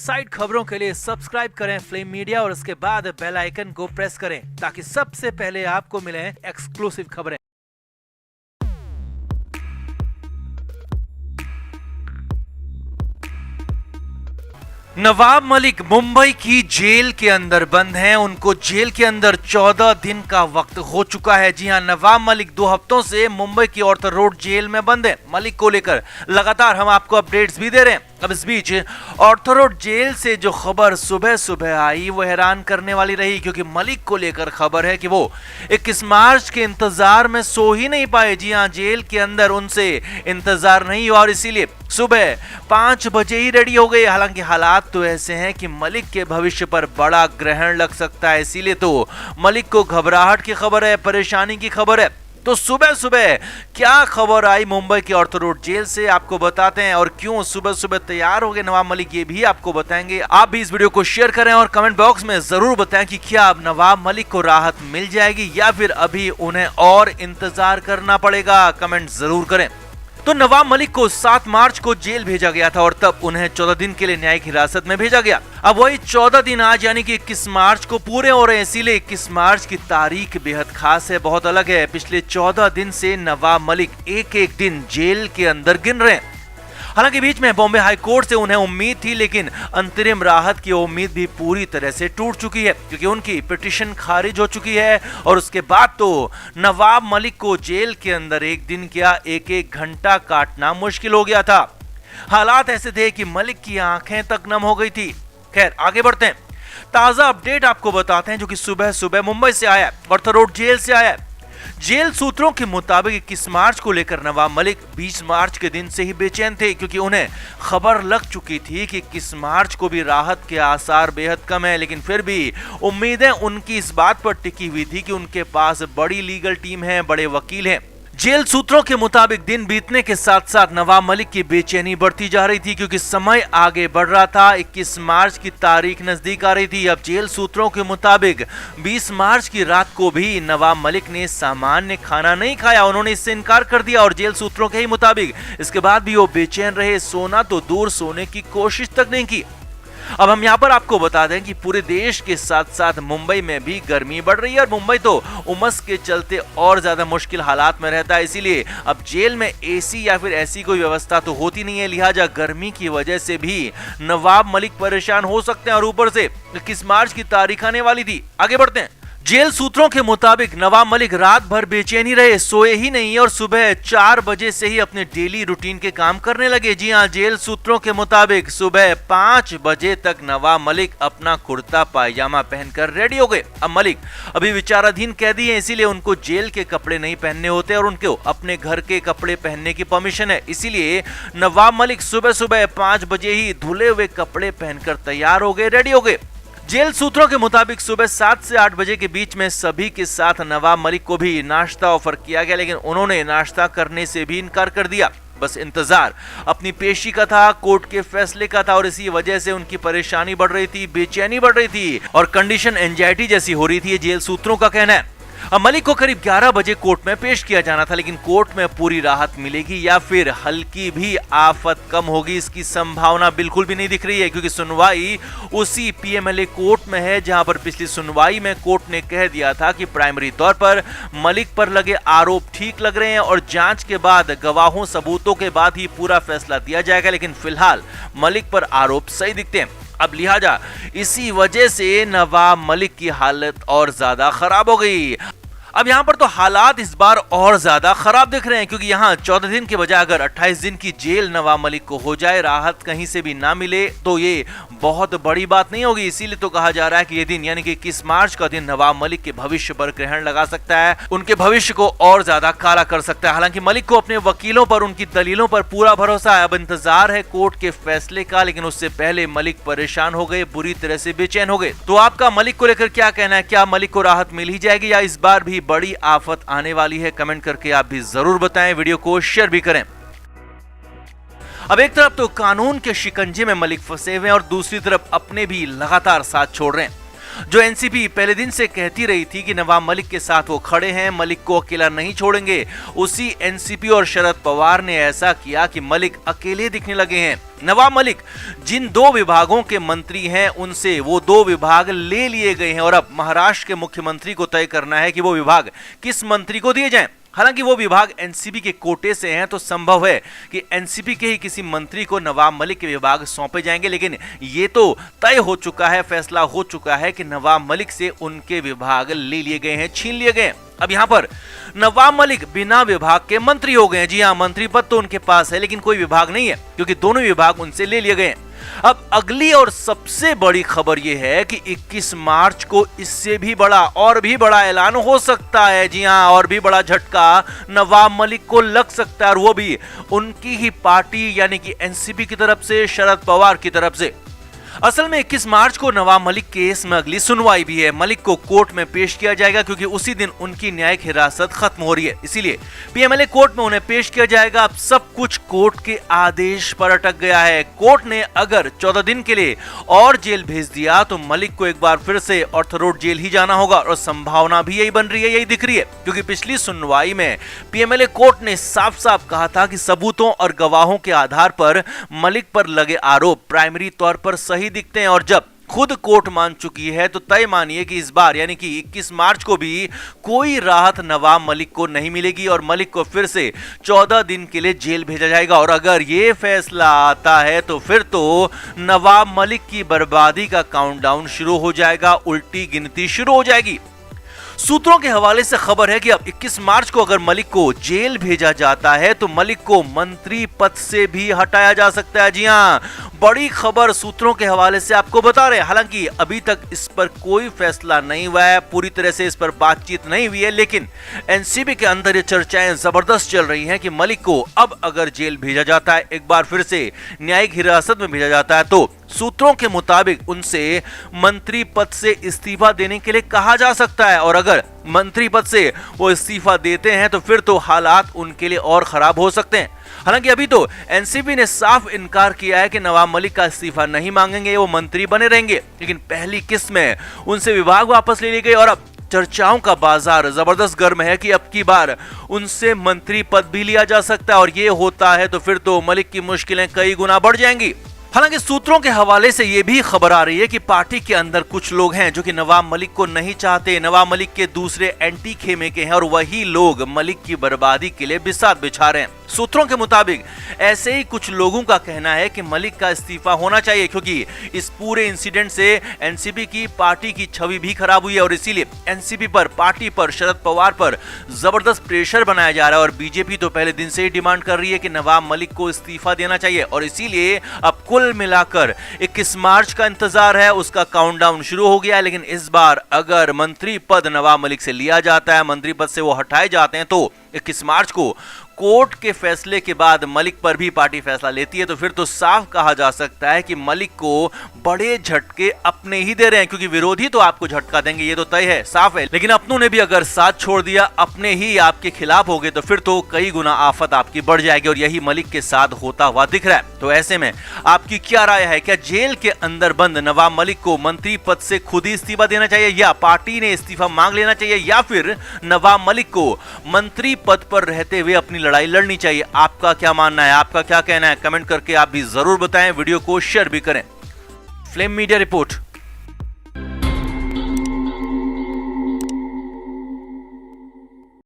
Side खबरों के लिए सब्सक्राइब करें फ्लेम मीडिया और उसके बाद बेल आइकन को प्रेस करें ताकि सबसे पहले आपको मिले एक्सक्लूसिव खबरें। नवाब मलिक मुंबई की जेल के अंदर बंद हैं। उनको जेल के अंदर 14 दिन का वक्त हो चुका है। जी हां, नवाब मलिक 2 हफ्तों से मुंबई की ऑर्थर रोड जेल में बंद है। मलिक को लेकर लगातार हम आपको अपडेट्स भी दे रहे हैं। अब इस बीच ऑर्थर रोड जेल से जो खबर सुबह सुबह आई वो हैरान करने वाली रही, क्योंकि मलिक को लेकर खबर है कि वो 21 मार्च के इंतजार में सो ही नहीं पाए। जी हां, जेल के अंदर उनसे इंतजार नहीं हुआ और इसीलिए सुबह 5 बजे ही रेडी हो गए। हालांकि हालात तो ऐसे हैं कि मलिक के भविष्य पर बड़ा ग्रहण लग सकता है, इसीलिए तो मलिक को घबराहट की खबर है, परेशानी की खबर है। तो सुबह सुबह क्या खबर आई मुंबई के ऑर्थर रोड जेल से आपको बताते हैं, और क्यों सुबह सुबह तैयार हो गए नवाब मलिक ये भी आपको बताएंगे। आप भी इस वीडियो को शेयर करें और कमेंट बॉक्स में जरूर बताएं कि क्या अब नवाब मलिक को राहत मिल जाएगी या फिर अभी उन्हें और इंतजार करना पड़ेगा। कमेंट जरूर करें। तो नवाब मलिक को 7 मार्च को जेल भेजा गया था और तब उन्हें 14 दिन के लिए न्यायिक हिरासत में भेजा गया। अब वही 14 दिन आज यानी कि 21 मार्च को पूरे हो रहे हैं, इसीलिए 21 मार्च की तारीख बेहद खास है, बहुत अलग है। पिछले 14 दिन से नवाब मलिक एक एक दिन जेल के अंदर गिन रहे हैं। हालांकि बीच में बॉम्बे हाई कोर्ट से उन्हें उम्मीद थी, लेकिन अंतरिम राहत की उम्मीद भी पूरी तरह से टूट चुकी है, क्योंकि उनकी पिटीशन खारिज हो चुकी है। और उसके बाद तो नवाब मलिक को जेल के अंदर एक दिन क्या एक एक घंटा काटना मुश्किल हो गया था। हालात ऐसे थे कि मलिक की आंखें तक नम हो गई थी। खैर, आगे बढ़ते हैं। ताजा अपडेट आपको बताते हैं जो कि सुबह सुबह मुंबई से आया, ऑर्थर रोड जेल से आया। जेल सूत्रों के मुताबिक 21 मार्च को लेकर नवाब मलिक 20 मार्च के दिन से ही बेचैन थे, क्योंकि उन्हें खबर लग चुकी थी कि 21 मार्च को भी राहत के आसार बेहद कम है। लेकिन फिर भी उम्मीदें उनकी इस बात पर टिकी हुई थी कि उनके पास बड़ी लीगल टीम है, बड़े वकील हैं। जेल सूत्रों के मुताबिक दिन बीतने के साथ साथ नवाब मलिक की बेचैनी बढ़ती जा रही थी, क्योंकि समय आगे बढ़ रहा था। 21 मार्च की तारीख नजदीक आ रही थी। अब जेल सूत्रों के मुताबिक 20 मार्च की रात को भी नवाब मलिक ने सामान्य खाना नहीं खाया, उन्होंने इससे इनकार कर दिया। और जेल सूत्रों के ही मुताबिक इसके बाद भी वो बेचैन रहे, सोना तो दूर सोने की कोशिश तक नहीं की। अब हम यहाँ पर आपको बता दें कि पूरे देश के साथ साथ मुंबई में भी गर्मी बढ़ रही है, और मुंबई तो उमस के चलते और ज्यादा मुश्किल हालात में रहता है। इसीलिए अब जेल में एसी या फिर ऐसी कोई व्यवस्था तो होती नहीं है, लिहाजा गर्मी की वजह से भी नवाब मलिक परेशान हो सकते हैं। और ऊपर से 21 मार्च की तारीख आने वाली थी। आगे बढ़ते हैं। जेल सूत्रों के मुताबिक नवाब मलिक रात भर बेचैन ही रहे, सोए ही नहीं और सुबह 4 बजे से ही अपने डेली रूटीन के काम करने लगे। जी हां, जेल सूत्रों के मुताबिक सुबह 5 बजे तक नवाब मलिक अपना कुर्ता पायजामा पहनकर रेडी हो गए। अब मलिक अभी विचाराधीन कैदी हैं, इसीलिए उनको जेल के कपड़े नहीं पहनने होते और उनको अपने घर के कपड़े पहनने की परमिशन है। इसीलिए नवाब मलिक सुबह सुबह 5 बजे ही धुले हुए कपड़े पहनकर तैयार हो गए, रेडी हो गए। जेल सूत्रों के मुताबिक सुबह 7 से 8 बजे के बीच में सभी के साथ नवाब मलिक को भी नाश्ता ऑफर किया गया, लेकिन उन्होंने नाश्ता करने से भी इनकार कर दिया। बस इंतजार अपनी पेशी का था, कोर्ट के फैसले का था, और इसी वजह से उनकी परेशानी बढ़ रही थी, बेचैनी बढ़ रही थी और कंडीशन एंजाइटी जैसी हो रही थी, ये जेल सूत्रों का कहना है। अब मलिक को करीब 11 बजे कोर्ट में पेश किया जाना था, लेकिन कोर्ट में पूरी राहत मिलेगी या फिर हल्की भी आफत कम होगी, इसकी संभावना बिल्कुल भी नहीं दिख रही है, क्योंकि सुनवाई उसी पीएमएलए कोर्ट में है जहां पर पिछली सुनवाई में कोर्ट ने कह दिया था कि प्राइमरी तौर पर मलिक पर लगे आरोप ठीक लग रहे हैं और जांच के बाद गवाहों सबूतों के बाद ही पूरा फैसला दिया जाएगा। लेकिन फिलहाल मलिक पर आरोप सही दिखते हैं। अब लिहाजा इसी वजह से नवाब मलिक की हालत और ज्यादा खराब हो गई। अब यहाँ पर तो हालात इस बार और ज्यादा खराब दिख रहे हैं, क्योंकि यहाँ 14 दिन के बजाय अगर 28 दिन की जेल नवाब मलिक को हो जाए, राहत कहीं से भी ना मिले, तो ये बहुत बड़ी बात नहीं होगी। इसीलिए तो कहा जा रहा है कि ये दिन यानी कि 21 मार्च का दिन नवाब मलिक के भविष्य पर ग्रहण लगा सकता है, उनके भविष्य को और ज्यादा काला कर सकता है। हालांकि मलिक को अपने वकीलों पर, उनकी दलीलों पर पूरा भरोसा है। अब इंतजार है कोर्ट के फैसले का, लेकिन उससे पहले मलिक परेशान हो गए, बुरी तरह से बेचैन हो गए। तो आपका मलिक को लेकर क्या कहना है? क्या मलिक को राहत मिल ही जाएगी या इस बार भी बड़ी आफत आने वाली है? कमेंट करके आप भी जरूर बताएं, वीडियो को शेयर भी करें। अब एक तरफ तो कानून के शिकंजे में मलिक फंसे हुए हैं और दूसरी तरफ अपने भी लगातार साथ छोड़ रहे हैं। जो एनसीपी पहले दिन से कहती रही थी कि नवाब मलिक के साथ वो खड़े हैं, मलिक को अकेला नहीं छोड़ेंगे, उसी एनसीपी और शरद पवार ने ऐसा किया कि मलिक अकेले दिखने लगे हैं। नवाब मलिक जिन 2 विभागों के मंत्री हैं उनसे वो 2 विभाग ले लिए गए हैं और अब महाराष्ट्र के मुख्यमंत्री को तय करना है कि वो विभाग किस मंत्री को दिए जाएं। हालांकि वो विभाग एनसीपी के कोटे से हैं तो संभव है कि एनसीपी के ही किसी मंत्री को नवाब मलिक के विभाग सौंपे जाएंगे, लेकिन ये तो तय हो चुका है, फैसला हो चुका है कि नवाब मलिक से उनके विभाग ले लिए गए हैं, छीन लिए गए। अब यहाँ पर नवाब मलिक बिना विभाग के मंत्री हो गए। जी हाँ, मंत्री पद तो उनके पास है लेकिन कोई विभाग नहीं है क्योंकि दोनों विभाग उनसे ले लिए गए हैं। अब अगली और सबसे बड़ी खबर यह है कि 21 मार्च को इससे भी बड़ा और भी बड़ा ऐलान हो सकता है। जी हां, और भी बड़ा झटका नवाब मलिक को लग सकता है और वो भी उनकी ही पार्टी यानी कि एनसीपी की तरफ से, शरद पवार की तरफ से। असल में 21 मार्च को नवाब मलिक केस में अगली सुनवाई भी है। मलिक को कोर्ट में पेश किया जाएगा क्योंकि उसी दिन उनकी न्यायिक हिरासत खत्म हो रही है, इसीलिए पीएमएलए कोर्ट में उन्हें पेश किया जाएगा। अब सब कुछ कोर्ट के आदेश पर अटक गया है। कोर्ट ने अगर 14 दिन के लिए और जेल भेज दिया तो मलिक को एक बार फिर से ऑर्थर रोड जेल ही जाना होगा और संभावना भी यही बन रही है, यही दिख रही है क्योंकि पिछली सुनवाई में पीएमएलए कोर्ट ने साफ साफ कहा था कि सबूतों और गवाहों के आधार पर मलिक पर लगे आरोप प्राइमरी तौर पर सही दिखते हैं और जब खुद कोर्ट मान चुकी है तो तय मानिए कि इस बार यानी कि 21 मार्च को भी कोई राहत नवाब मलिक को नहीं मिलेगी और मलिक को फिर से 14 दिन के लिए जेल भेजा जाएगा। और अगर ये फैसला आता है तो फिर तो नवाब मलिक की बर्बादी का काउंटडाउन शुरू हो जाएगा, उल्टी गिनती शुरू हो जाएगी। सूत्रों के हवाले से खबर है कि अब 21 मार्च को अगर मलिक को जेल भेजा जाता है तो मलिक को मंत्री पद से भी हटाया जा सकता है। जी हां, बड़ी खबर सूत्रों के हवाले से आपको बता रहे हैं। हालांकि अभी तक इस पर कोई फैसला नहीं हुआ है, पूरी तरह से इस पर बातचीत नहीं हुई है, लेकिन एनसीपी के अंदर ये चर्चाएं जबरदस्त चल रही हैं कि मलिक को अब अगर जेल भेजा जाता है, एक बार फिर से न्यायिक हिरासत में भेजा जाता है तो सूत्रों के मुताबिक उनसे मंत्री पद से इस्तीफा देने के लिए कहा जा सकता है और अगर मंत्री पद से वो इस्तीफा देते हैं तो फिर तो हालात उनके लिए और खराब हो सकते हैं। हालांकि अभी तो एनसीपी ने साफ इनकार किया है कि नवाब मलिक का इस्तीफा नहीं मांगेंगे, वो मंत्री बने रहेंगे, लेकिन पहली किस्त में उनसे विभाग वापस ले लिए गए और अब चर्चाओं का बाजार जबरदस्त गर्म है कि अब की बार उनसे मंत्री पद भी लिया जा सकता है और ये होता है तो फिर तो मलिक की मुश्किलें कई गुना बढ़ जाएंगी। हालांकि सूत्रों के हवाले से यह भी खबर आ रही है कि पार्टी के अंदर कुछ लोग हैं जो कि नवाब मलिक को नहीं चाहते, नवाब मलिक के दूसरे एंटी खेमे के हैं और वही लोग मलिक की बर्बादी के लिए बिसात बिछा रहे हैं। सूत्रों के मुताबिक ऐसे ही कुछ लोगों का कहना है कि मलिक का इस्तीफा होना चाहिए क्योंकि इस पूरे इंसिडेंट से एनसीपी की पार्टी की छवि भी खराब हुई है और इसीलिए एनसीपी पर, पार्टी पर, शरद पवार पर जबरदस्त प्रेशर बनाया जा रहा है और बीजेपी तो पहले दिन से ही डिमांड कर रही है कि नवाब मलिक को इस्तीफा देना चाहिए और इसीलिए अब कुल मिलाकर 21 मार्च का इंतजार है, उसका काउंटडाउन शुरू हो गया है। लेकिन इस बार अगर मंत्री पद नवाब मलिक से लिया जाता है, मंत्री पद से वो हटाए जाते हैं तो 21 मार्च को कोर्ट के फैसले के बाद मलिक पर भी पार्टी फैसला लेती है तो फिर तो साफ कहा जा सकता है कि मलिक को बड़े झटके अपने ही दे रहे हैं क्योंकि विरोधी तो आपको झटका देंगे, ये तो तय है, साफ है, लेकिन अपनों ने भी अगर साथ छोड़ दिया, अपने ही आपके खिलाफ हो गए तो फिर तो कई गुना आफत आपकी बढ़ जाएगी और यही मलिक के साथ होता हुआ दिख रहा है। तो ऐसे में आपकी क्या राय है? क्या जेल के अंदर बंद नवाब मलिक को मंत्री पद से खुद ही इस्तीफा देना चाहिए या पार्टी ने इस्तीफा मांग लेना चाहिए या फिर नवाब मलिक को मंत्री पद पर रहते हुए अपनी लड़ाई लड़नी चाहिए? आपका क्या मानना है, आपका क्या कहना है? कमेंट करके आप भी जरूर बताएं, वीडियो को शेयर भी करें। Flame media report.